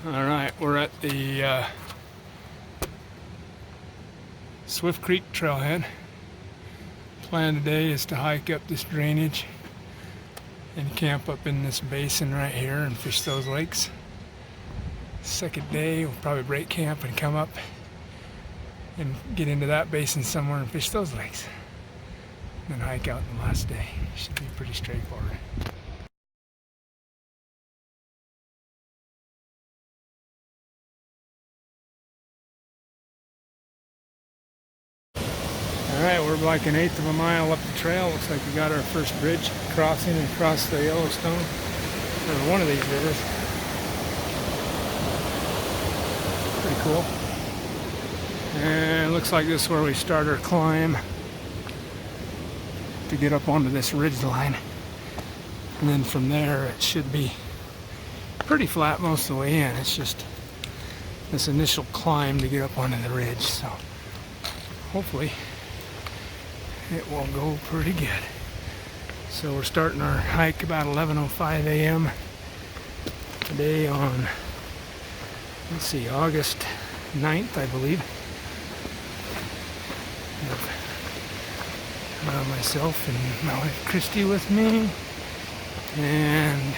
Alright, we're at the Swift Creek Trailhead. Plan today is to hike up this drainage and camp up in this basin right here and fish those lakes. Second day, we'll probably break camp and come up and get into that basin somewhere and fish those lakes. And then hike out the last day. Should be pretty straightforward. Alright, we're like 1/8 of a mile up the trail. Looks like we got our first bridge crossing across the Yellowstone, or one of these rivers. Pretty cool. And it looks like this is where we start our climb to get up onto this ridgeline. And then from there it should be pretty flat most of the way in. It's just this initial climb to get up onto the ridge. So hopefully it will go pretty good. So we're starting our hike about 11:05 a.m. today on, let's see, August 9th, I believe. I have myself and my wife Christy with me, and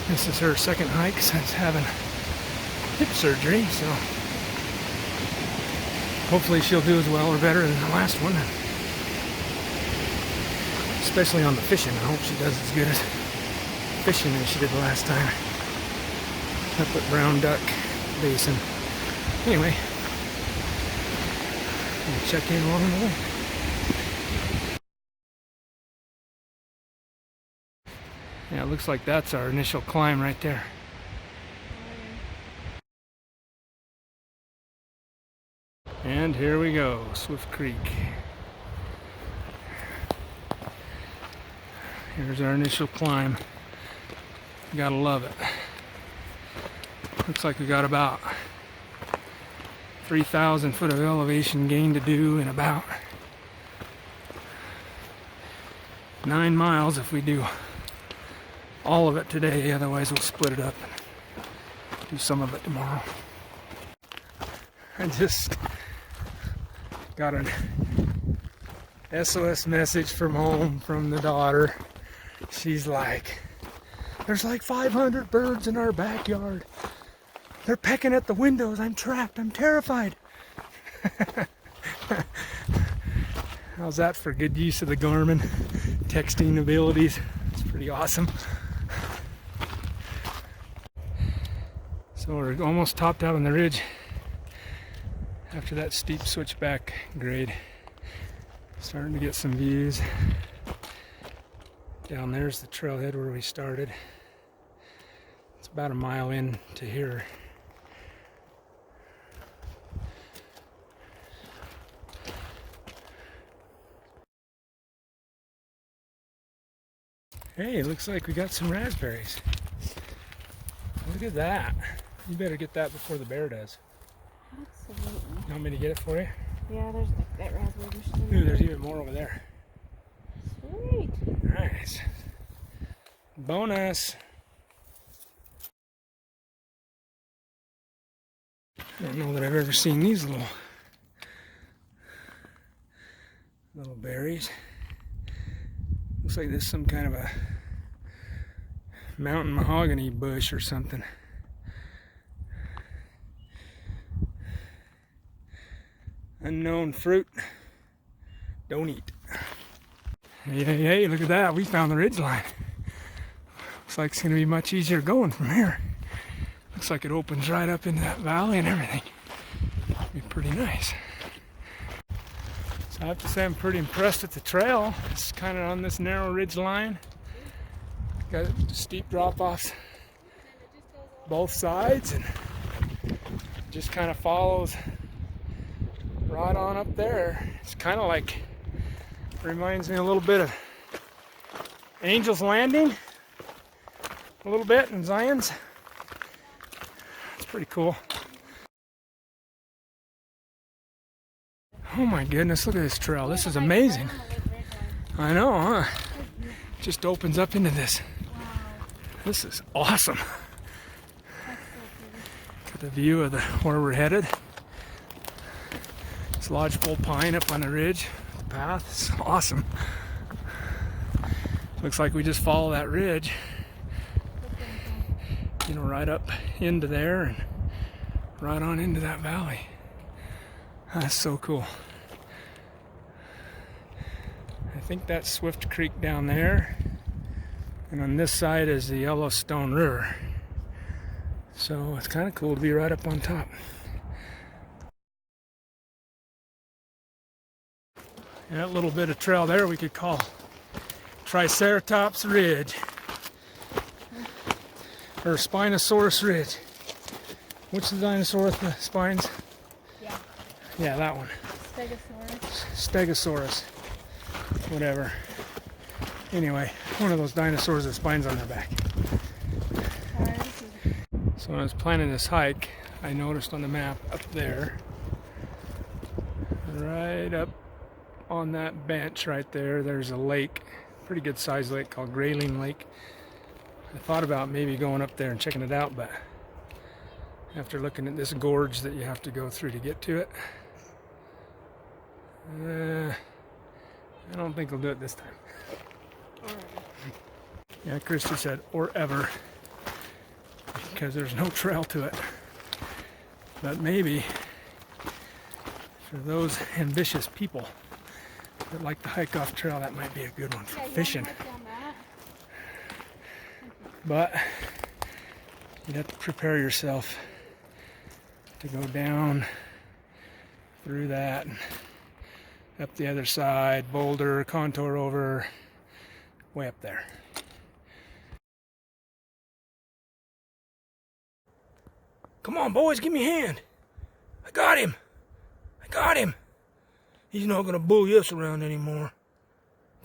this is her second hike since having hip surgery, so hopefully she'll do as well or better than the last one. Especially on the fishing. I hope she does as good as fishing as she did the last time. Up at Brown Duck Basin. Anyway, we'll check in along the way. Yeah, it looks like that's our initial climb right there. And here we go, Swift Creek. Here's our initial climb. You gotta love it. Looks like we got about 3,000 foot of elevation gain to do in about 9 miles if we do all of it today. Otherwise we'll split it up and do some of it tomorrow. I just got an SOS message from home from the daughter. She's like, there's like 500 birds in our backyard. They're pecking at the windows. I'm trapped. I'm terrified. How's that for good use of the Garmin texting abilities? It's pretty awesome. So we're almost topped out on the ridge after that steep switchback grade. Starting to get some views. Down there's the trailhead where we started. It's about a mile in to here. Hey, it looks like we got some raspberries. Look at that. You better get that before the bear does. Absolutely. You want me to get it for you? Yeah, there's like that raspberry bush. Ooh, there's even more over there. Sweet. Nice. Bonus. I don't know that I've ever seen these little berries. Looks like there's some kind of a mountain mahogany bush or something. Unknown fruit. Don't eat. Hey, look at that. We found the ridgeline. Looks like it's going to be much easier going from here. Looks like it opens right up into that valley and everything. It'll be pretty nice. So I have to say I'm pretty impressed with the trail. It's kind of on this narrow ridge line. Got steep drop-offs both sides, and just kind of follows right on up there. It's kind of like, reminds me a little bit of Angel's Landing, a little bit, in Zion's. It's pretty cool. Oh my goodness, look at this trail. This is amazing. I know, huh? Just opens up into this. This is awesome. the view of where we're headed. It's lodgepole pine up on the ridge. The path is awesome. Looks like we just follow that ridge, you know, right up into there and right on into that valley. That's so cool. I think that's Swift Creek down there, and on this side is the Yellowstone River. So it's kind of cool to be right up on top. And that little bit of trail there we could call Triceratops Ridge, or Spinosaurus Ridge. What's the dinosaur with the spines? Yeah. Yeah, that one. Stegosaurus. Whatever. Anyway, one of those dinosaurs with spines on their back. So when I was planning this hike, I noticed on the map up there, right up on that bench right there, there's a lake, pretty good sized lake called Grayling Lake. I thought about maybe going up there and checking it out, but after looking at this gorge that you have to go through to get to it, I don't think I'll do it this time. Yeah, Christy said, or ever, because there's no trail to it. But maybe for those ambitious people that like to hike off trail, that might be a good one for fishing. But you'd have to prepare yourself to go down through that, up the other side, boulder, contour over, way up there. Come on, boys, give me a hand. I got him. I got him. He's not going to bully us around anymore.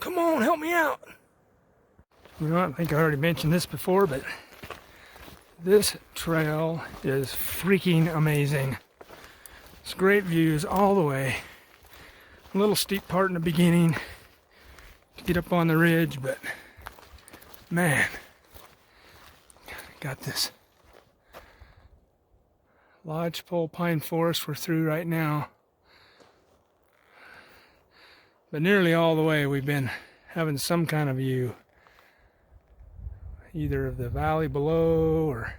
Come on, help me out. You know, I think I already mentioned this before, but this trail is freaking amazing. It's great views all the way. A little steep part in the beginning to get up on the ridge, but man, got this lodgepole pine forest we're through right now. But nearly all the way we've been having some kind of view, either of the valley below or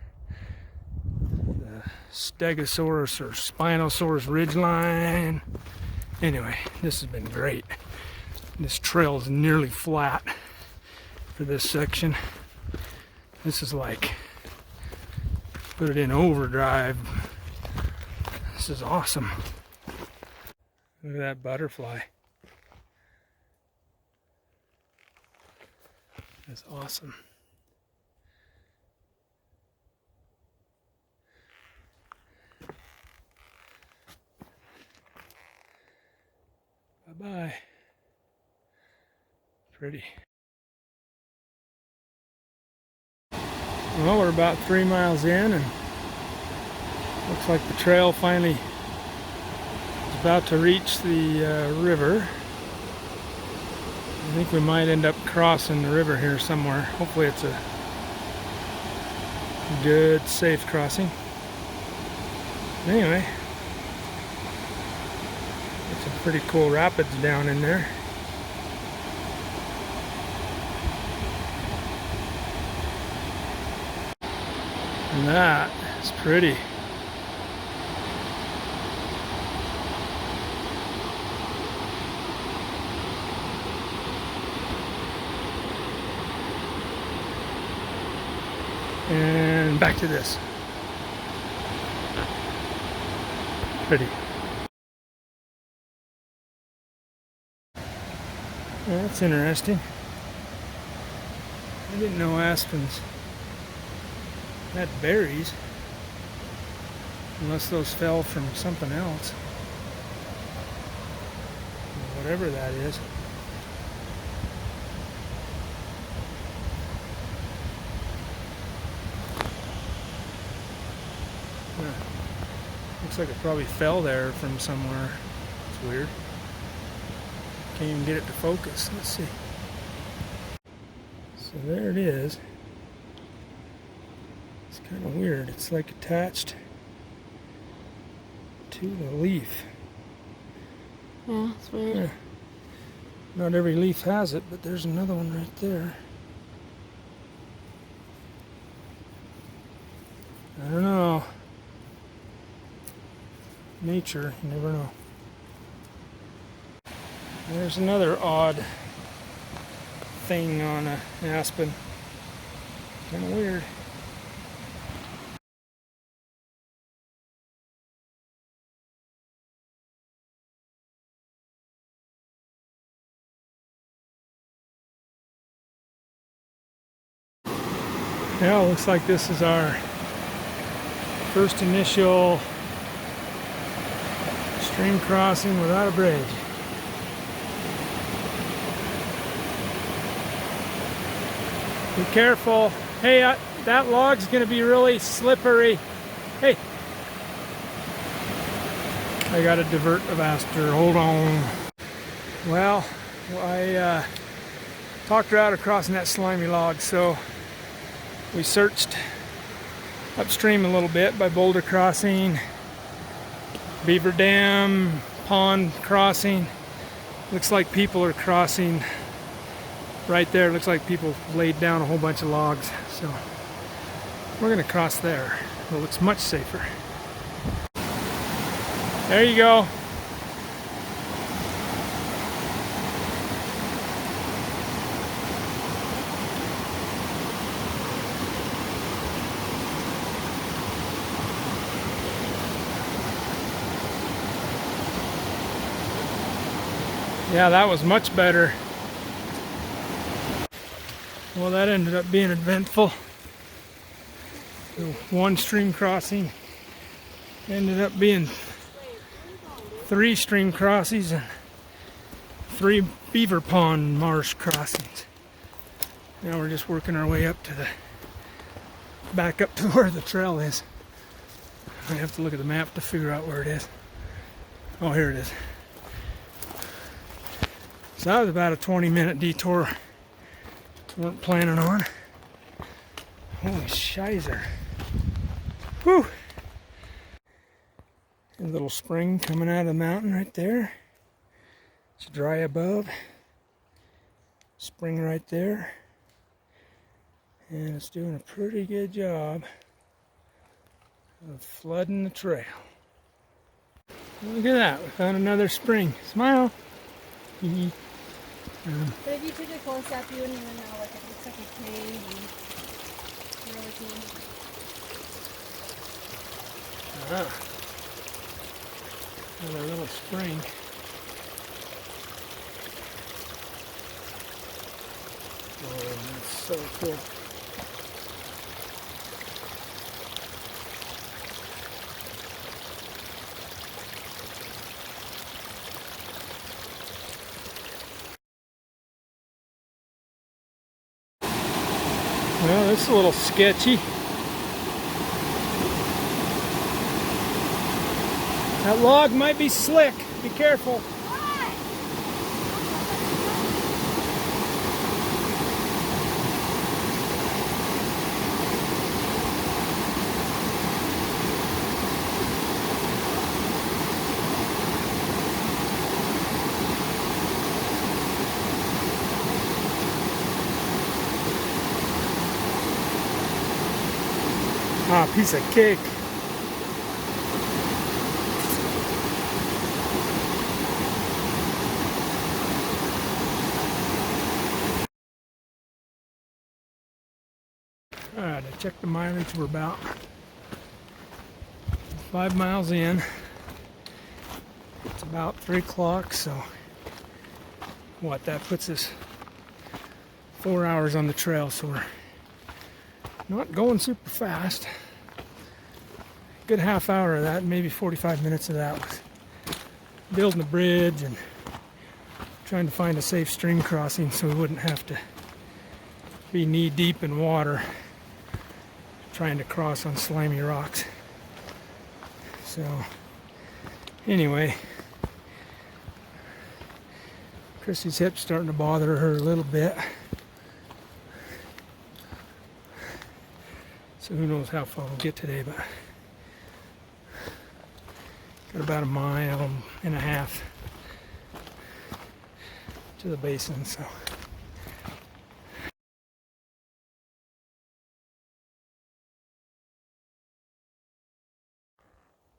the Stegosaurus or Spinosaurus ridgeline. Anyway, this has been great. This trail is nearly flat for this section. This is like, put it in overdrive. This is awesome. Look at that butterfly. That's awesome. Bye-bye. Pretty. Well, we're about 3 miles in, and looks like the trail finally is about to reach the river. I think we might end up crossing the river here somewhere. Hopefully it's a good, safe crossing. Anyway, it's some pretty cool rapids down in there. And that is pretty. And back to this. Pretty. Well, that's interesting. I didn't know aspens had berries, unless those fell from something else, whatever that is. Looks like it probably fell there from somewhere. It's weird. Can't even get it to focus. Let's see. So there it is. It's kind of weird. It's like attached to the leaf. Yeah, it's weird. Yeah. Not every leaf has it, but there's another one right there. I don't know. Nature, you never know. There's another odd thing on an aspen. Kind of weird. Yeah, looks like this is our first initial stream crossing without a bridge. Be careful. Hey, that log's going to be really slippery. Hey. I got to divert the master. Hold on. Well, I talked her out of crossing that slimy log, so we searched upstream a little bit by boulder crossing, beaver dam, pond crossing. Looks like people are crossing right there. Looks like people laid down a whole bunch of logs, so we're gonna cross there. It looks much safer. There you go. Yeah, that was much better. Well, that ended up being eventful. The one stream crossing ended up being 3 stream crossings and 3 beaver pond marsh crossings. Now we're just working our way up to back up to where the trail is. I have to look at the map to figure out where it is. Oh, here it is. So that was about a 20-minute detour. Weren't planning on. Holy shizer. Whew. A little spring coming out of the mountain right there. It's dry above. Spring right there. And it's doing a pretty good job of flooding the trail. Look at that. We found another spring. Smile. But if you took a close up, you wouldn't even know. Like, it looks like a cave and it's really cool. Another little spring. Oh, that's so cool. Well, this is a little sketchy. That log might be slick. Be careful. Ah, piece of cake. Alright, I checked the mileage. We're about 5 miles in. It's about 3 o'clock, so what, that puts us 4 hours on the trail, so we're not going super fast. Good half hour of that, maybe 45 minutes of that was building a bridge and trying to find a safe stream crossing so we wouldn't have to be knee deep in water trying to cross on slimy rocks. So anyway, Chrissy's hip's starting to bother her a little bit. So who knows how far we'll get today, but Got about 1.5 miles to the basin, so.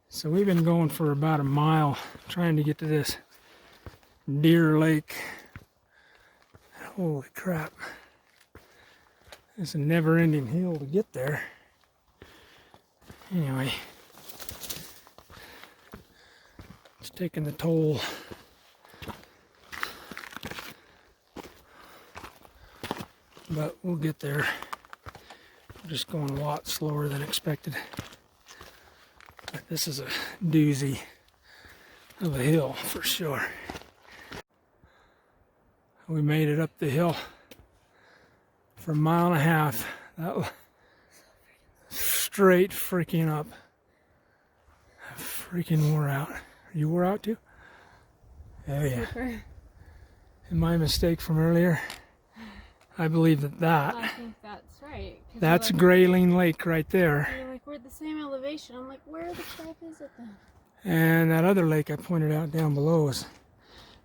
So we've been going for about 1 mile trying to get to this Deer Lake. Holy crap. It's a never-ending hill to get there. Anyway, it's taking the toll. But we'll get there. We're just going a lot slower than expected. But this is a doozy of a hill for sure. We made it up the hill for 1.5 miles. That was straight freaking up. I freaking wore out. You wore out too? Oh yeah. Super. And my mistake from earlier, I believe that I think that's right. that's like, Grayling Lake right there. You're like, we're at the same elevation. I'm like, where the crap is it then? And that other lake I pointed out down below is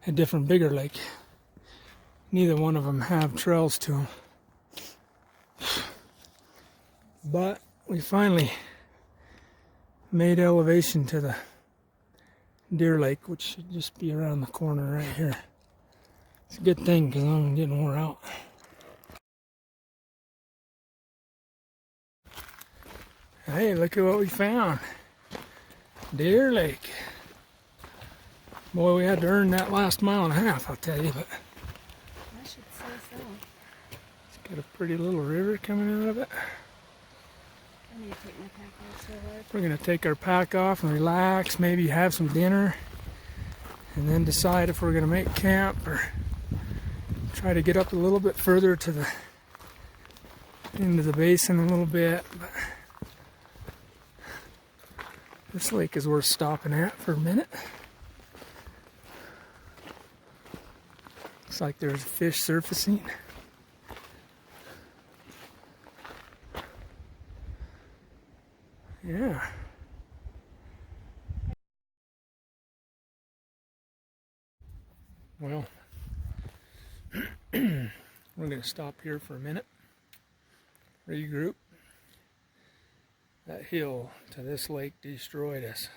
a different, bigger lake. Neither one of them have trails to them. But we finally made elevation to the Deer Lake, which should just be around the corner right here. It's a good thing because I'm getting wore out. Hey, look at what we found. Deer Lake. Boy, we had to earn that last 1.5 miles, I'll tell you, but I should say so. it's got a pretty little river coming out of it. I need to take my pack off so hard. We're gonna take our pack off and relax, maybe have some dinner, and then decide if we're gonna make camp or try to get up a little bit further to the into the basin a little bit. But this lake is worth stopping at for a minute. Looks like there's fish surfacing. Yeah. Well, we're going to stop here for a minute, regroup. That hill to this lake destroyed us.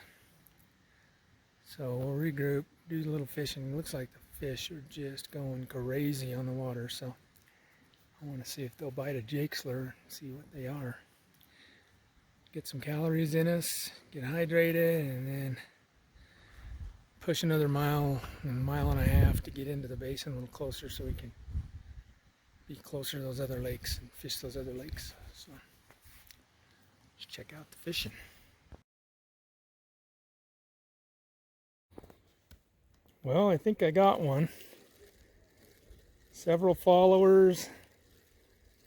So we'll regroup, do a little fishing. It looks like the fish are just going crazy on the water, so I want to see if they'll bite a jake slur, see what they are. Get some calories in us, get hydrated, and then push another 1.5 miles to get into the basin a little closer so we can be closer to those other lakes and fish those other lakes. So let's check out the fishing. Well, I think I got one. Several followers,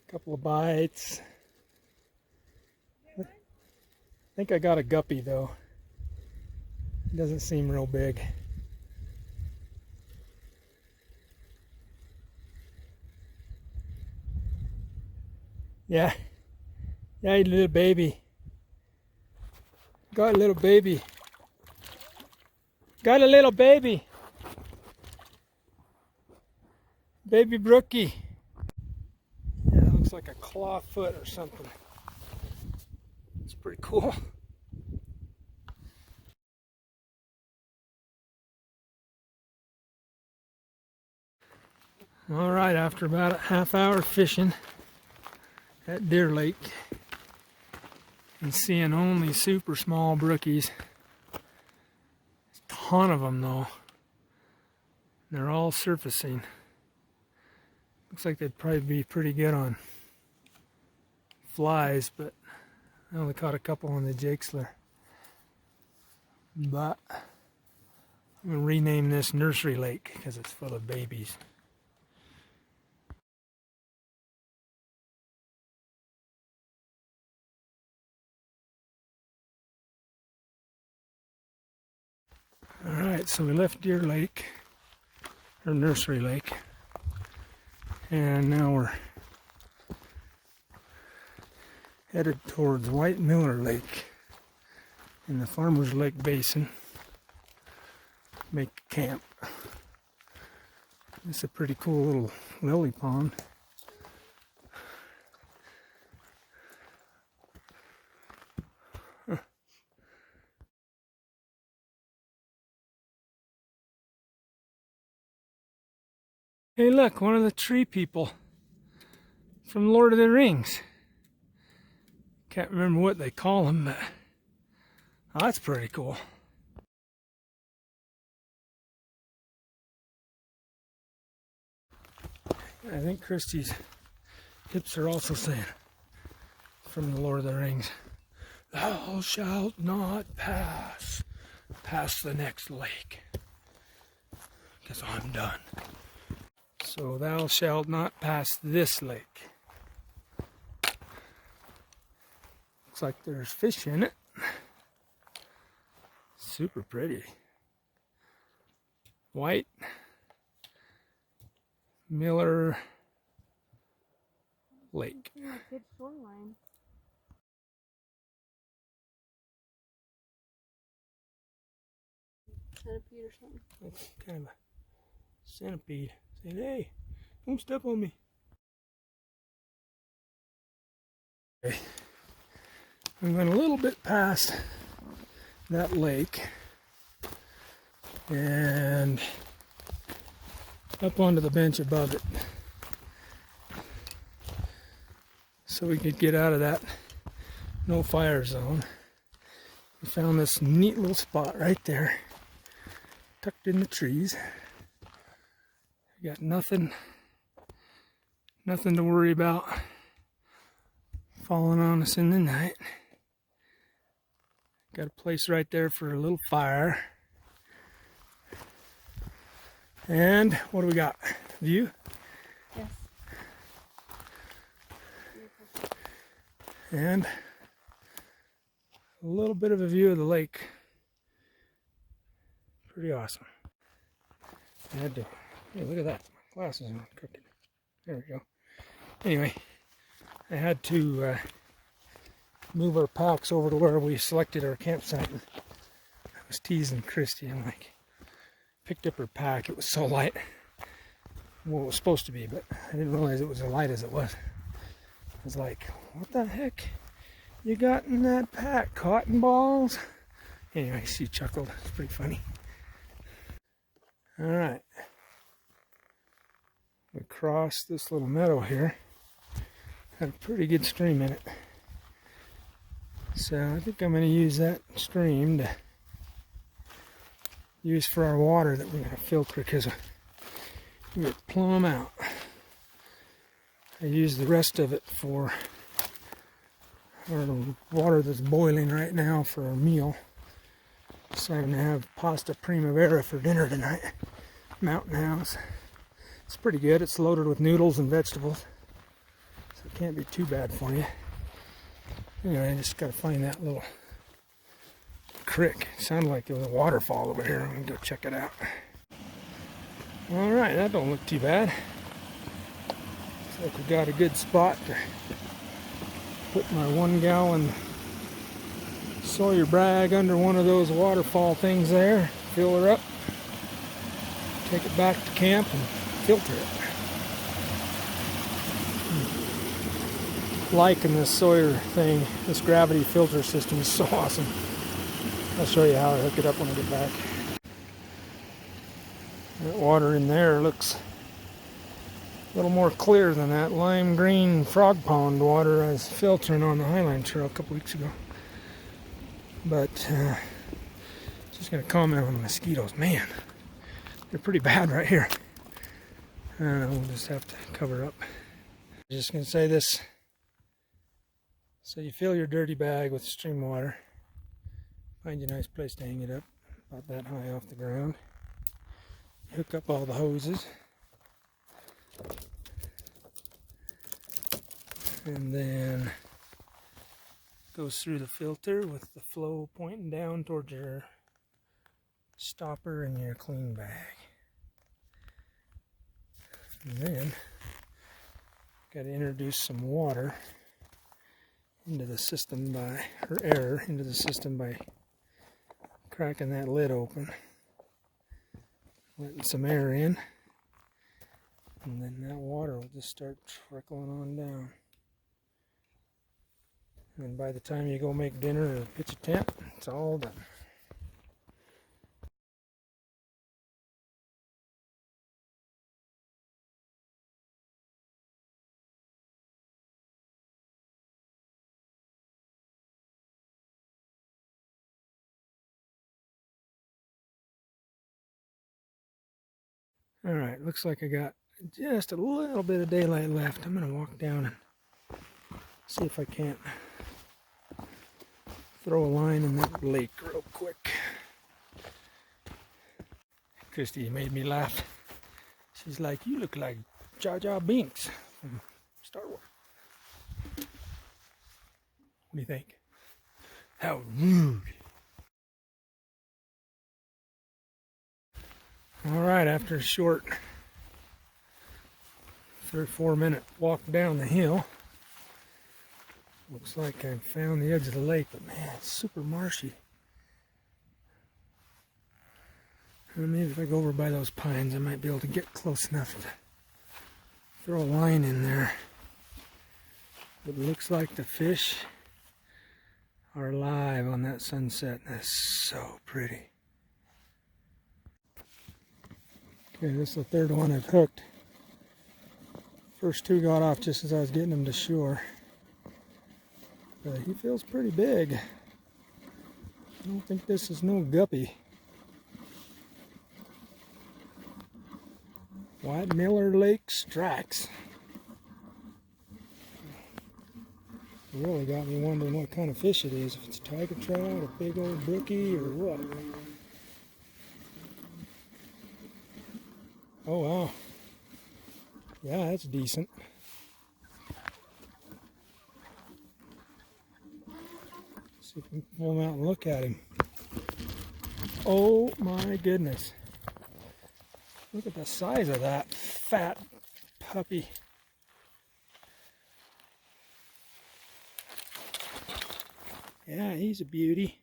a couple of bites. I think I got a guppy though. It doesn't seem real big. Yeah, yeah, you little baby. Got a little baby. Got a little baby. Baby brookie. Yeah, it looks like a claw foot or something. It's pretty cool. All right, after about a half-hour fishing at Deer Lake and seeing only super small brookies, a ton of them though. They're all surfacing. Looks like they'd probably be pretty good on flies, but I only caught a couple on the jake slur. But I'm gonna rename this Nursery Lake because it's full of babies. Alright, so we left Deer Lake, or Nursery Lake, and now we're headed towards White Miller Lake in the Farmers Lake Basin. make camp. It's a pretty cool little lily pond. Hey look, one of the tree people from Lord of the Rings. Can't remember what they call them, but oh, that's pretty cool. I think Christie's hips are also saying, from the Lord of the Rings, "Thou shalt not pass past the next lake." Because I'm done. So thou shalt not pass this lake. Looks like there's fish in it. Super pretty. White. Miller Lake. Yeah, good shoreline. Centipede or something. That's kind of a centipede. Saying, hey, don't step on me. Okay. We went a little bit past that lake and up onto the bench above it, so we could get out of that no fire zone. We found this neat little spot right there, tucked in the trees. We got nothing to worry about falling on us in the night. Got a place right there for a little fire. And what do we got? View? Yes. And a little bit of a view of the lake. Pretty awesome. I had to, hey, look at that. My glasses aren't crooked. There we go. Anyway, I had to move our packs over to where we selected our campsite. I was teasing Christy. I'm like, picked up her pack. It was so light. Well, it was supposed to be, but I didn't realize it was as light as it was. I was like, what the heck you got in that pack? Cotton balls? Anyway, she chuckled. It's pretty funny. All right. We crossed this little meadow here. Had a pretty good stream in it. So I think I'm going to use that stream to use for our water that we're going to filter, because we're plumb out. I use the rest of it for our water that's boiling right now for our meal. Deciding to have pasta primavera for dinner tonight. Mountain House. It's pretty good. It's loaded with noodles and vegetables, so it can't be too bad for you. Anyway, I just got to find that little creek. It sounded like there was a waterfall over here. I'm going to go check it out. Alright, that don't look too bad. Looks like we got a good spot to put my 1 gallon Sawyer brag under one of those waterfall things there. Fill her up. Take it back to camp and filter it. Liking this Sawyer thing, this gravity filter system is so awesome. I'll show you how I hook it up when I get back. That water in there looks a little more clear than that lime green frog pond water I was filtering on the Highline Trail a couple weeks ago. But just gonna comment on the mosquitoes. Man, they're pretty bad right here. We'll just have to cover up. Just gonna say this. So you fill your dirty bag with stream water. Find you a nice place to hang it up, about that high off the ground. Hook up all the hoses. And then goes through the filter with the flow pointing down towards your stopper and your clean bag. And then got to introduce some water into the system by, or air into the system by cracking that lid open. letting some air in, and then that water will just start trickling on down. And by the time you go make dinner or pitch a tent, it's all done. Alright, looks like I got just a little bit of daylight left. I'm going to walk down and see if I can't throw a line in that lake real quick. Christy made me laugh. She's like, "You look like Jar Jar Binks from Star Wars." What do you think? How rude. Alright, after a short 3 or 4 minute walk down the hill, looks like I've found the edge of the lake, but man, it's super marshy. And maybe if I go over by those pines, I might be able to get close enough to throw a line in there. It looks like the fish are alive on that sunset. That's so pretty. Okay, this is the third one I've hooked. First two got off just as I was getting them to shore. But he feels pretty big. I don't think this is no guppy. White Miller Lake Strax. It really got me wondering what kind of fish it is. If it's a tiger trout, a big old brookie, or what. Oh wow. Yeah, that's decent. See if we can pull him out and look at him. Oh my goodness. Look at the size of that fat puppy. Yeah, he's a beauty.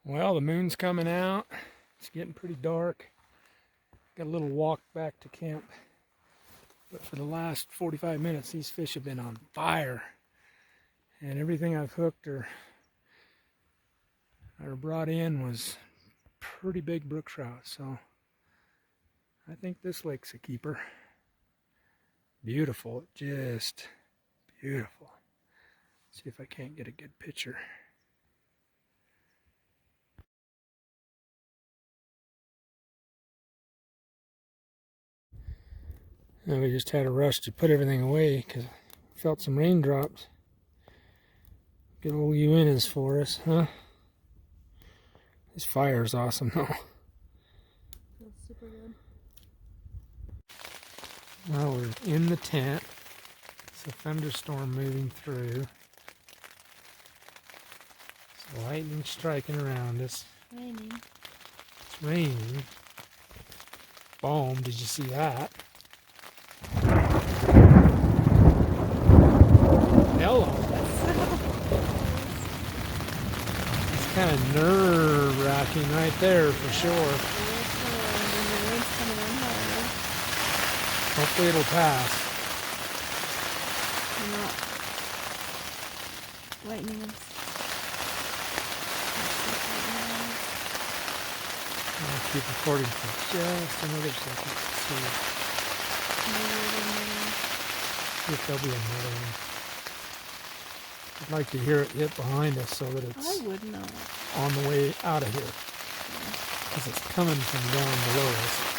Well, the moon's coming out. It's getting pretty dark. Got a little walk back to camp. But for the last 45 minutes, these fish have been on fire. And everything I've hooked or brought in was pretty big brook trout. So I think this lake's a keeper. Beautiful, just beautiful. See if I can't get a good picture. And we just had a rush to put everything away because I felt some raindrops. Good old UN is for us, huh? This fire is awesome though. Feels super good. Now we're in the tent. It's a thunderstorm moving through. It's lightning striking around us. Raining. It's raining. Boom, did you see that? Hello. It's kind of nerve-wracking right there for sure. Hopefully it'll pass. Lightning. I'll keep recording for just another second. See if there'll be another one. I'd like to hear it hit behind us so that it's I would not. on the way out of here. Because it's coming from down below us.